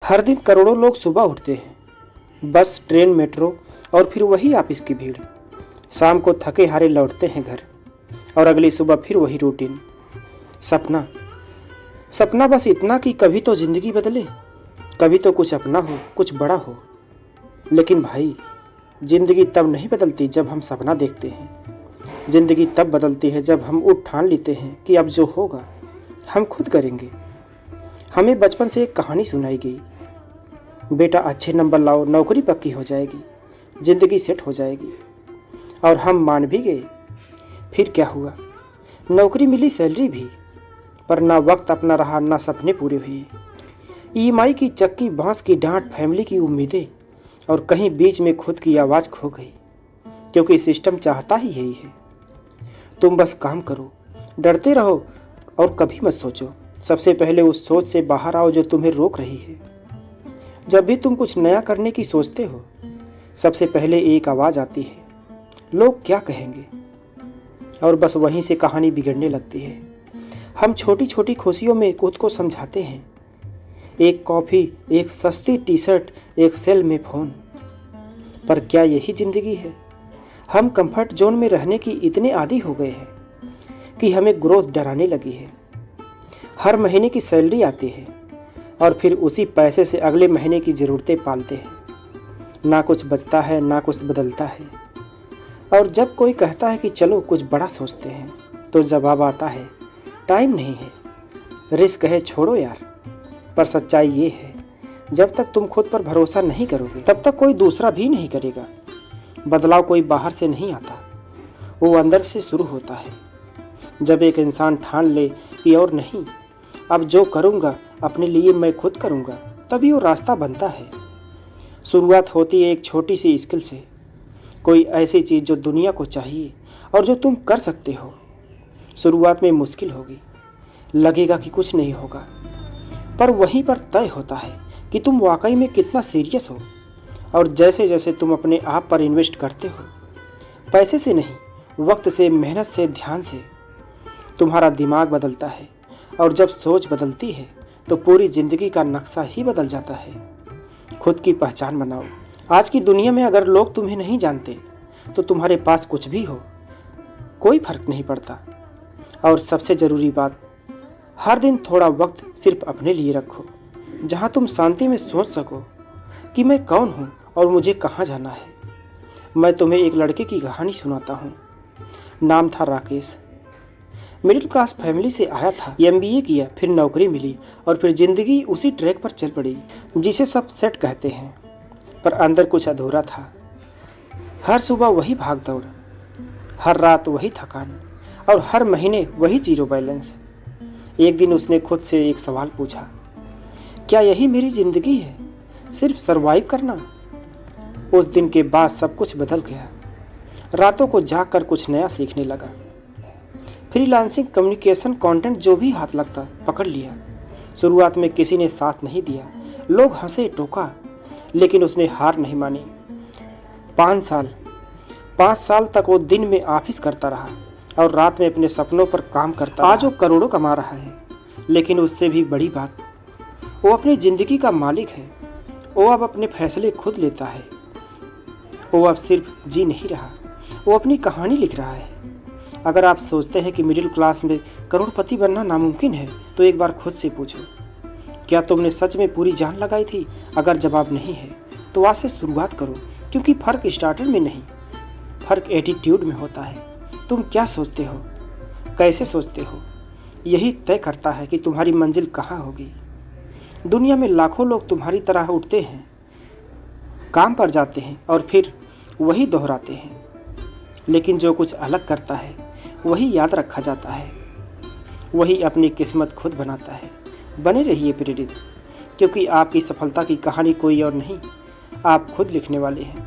हर दिन करोड़ों लोग सुबह उठते हैं, बस, ट्रेन, मेट्रो और फिर वही ऑफिस की भीड़। शाम को थके हारे लौटते हैं घर और अगली सुबह फिर वही रूटीन। सपना सपना बस इतना कि कभी तो ज़िंदगी बदले, कभी तो कुछ अपना हो, कुछ बड़ा हो। लेकिन भाई, ज़िंदगी तब नहीं बदलती जब हम सपना देखते हैं। ज़िंदगी तब बदलती है जब हम उठ ठान लेते हैं कि अब जो होगा हम खुद करेंगे। हमें बचपन से एक कहानी सुनाई गई, बेटा अच्छे नंबर लाओ, नौकरी पक्की हो जाएगी, ज़िंदगी सेट हो जाएगी। और हम मान भी गए। फिर क्या हुआ? नौकरी मिली, सैलरी भी, पर ना वक्त अपना रहा, ना सपने पूरे हुए। ईएमआई की चक्की, बांस की डांट, फैमिली की उम्मीदें और कहीं बीच में खुद की आवाज़ खो गई, क्योंकि सिस्टम चाहता ही यही है। तुम बस काम करो, डरते रहो और कभी मत सोचो। सबसे पहले उस सोच से बाहर आओ जो तुम्हें रोक रही है। जब भी तुम कुछ नया करने की सोचते हो, सबसे पहले एक आवाज़ आती है, लोग क्या कहेंगे। और बस वहीं से कहानी बिगड़ने लगती है। हम छोटी छोटी खुशियों में खुद को समझाते हैं, एक कॉफ़ी, एक सस्ती टी शर्ट, एक सेल में फ़ोन। पर क्या यही ज़िंदगी है? हम कंफर्ट जोन में रहने की इतने आदी हो गए हैं कि हमें ग्रोथ डराने लगी है। हर महीने की सैलरी आती है और फिर उसी पैसे से अगले महीने की ज़रूरतें पालते हैं। ना कुछ बचता है, ना कुछ बदलता है। और जब कोई कहता है कि चलो कुछ बड़ा सोचते हैं, तो जवाब आता है, टाइम नहीं है, रिस्क है, छोड़ो यार। पर सच्चाई ये है, जब तक तुम खुद पर भरोसा नहीं करोगे, तब तक कोई दूसरा भी नहीं करेगा। बदलाव कोई बाहर से नहीं आता, वो अंदर से शुरू होता है। जब एक इंसान ठान ले कि और नहीं, अब जो करूँगा अपने लिए मैं खुद करूँगा, तभी वो रास्ता बनता है। शुरुआत होती है एक छोटी सी स्किल से, कोई ऐसी चीज़ जो दुनिया को चाहिए और जो तुम कर सकते हो। शुरुआत में मुश्किल होगी, लगेगा कि कुछ नहीं होगा, पर वहीं पर तय होता है कि तुम वाकई में कितना सीरियस हो। और जैसे जैसे तुम अपने आप पर इन्वेस्ट करते हो, पैसे से नहीं, वक्त से, मेहनत से, ध्यान से, तुम्हारा दिमाग बदलता है। और जब सोच बदलती है तो पूरी ज़िंदगी का नक्शा ही बदल जाता है। खुद की पहचान बनाओ। आज की दुनिया में अगर लोग तुम्हें नहीं जानते तो तुम्हारे पास कुछ भी हो, कोई फर्क नहीं पड़ता। और सबसे ज़रूरी बात, हर दिन थोड़ा वक्त सिर्फ अपने लिए रखो, जहाँ तुम शांति में सोच सको कि मैं कौन हूँ और मुझे कहाँ जाना है। मैं तुम्हें एक लड़के की कहानी सुनाता हूँ। नाम था राकेश। मिडिल क्लास फैमिली से आया था, एमबीए किया, फिर नौकरी मिली और फिर ज़िंदगी उसी ट्रैक पर चल पड़ी जिसे सब सेट कहते हैं। पर अंदर कुछ अधूरा था। हर सुबह वही भाग दौड़, हर रात वही थकान और हर महीने वही जीरो बैलेंस। एक दिन उसने खुद से एक सवाल पूछा, क्या यही मेरी ज़िंदगी है, सिर्फ सरवाइव करना? उस दिन के बाद सब कुछ बदल गया। रातों को जाग कर कुछ नया सीखने लगा। फ्रीलांसिंग, कम्युनिकेशन, कंटेंट, जो भी हाथ लगता पकड़ लिया। शुरुआत में किसी ने साथ नहीं दिया, लोग हंसे, टोका, लेकिन उसने हार नहीं मानी। 5 साल तक वो दिन में ऑफिस करता रहा और रात में अपने सपनों पर काम करता रहा। आज वो करोड़ों कमा रहा है, लेकिन उससे भी बड़ी बात, वो अपनी ज़िंदगी का मालिक है। वो अब अपने फैसले खुद लेता है। वो अब सिर्फ जी नहीं रहा, वो अपनी कहानी लिख रहा है। अगर आप सोचते हैं कि मिडिल क्लास में करोड़पति बनना नामुमकिन है, तो एक बार खुद से पूछो, क्या तुमने सच में पूरी जान लगाई थी? अगर जवाब नहीं है तो आज से शुरुआत करो, क्योंकि फ़र्क स्टार्टर में नहीं, फ़र्क एटीट्यूड में होता है। तुम क्या सोचते हो, कैसे सोचते हो, यही तय करता है कि तुम्हारी मंजिल कहाँ होगी। दुनिया में लाखों लोग तुम्हारी तरह उठते हैं, काम पर जाते हैं और फिर वही दोहराते हैं, लेकिन जो कुछ अलग करता है वही याद रखा जाता है, वही अपनी किस्मत खुद बनाता है। बने रहिए प्रेरित, क्योंकि आपकी सफलता की कहानी कोई और नहीं, आप खुद लिखने वाले हैं।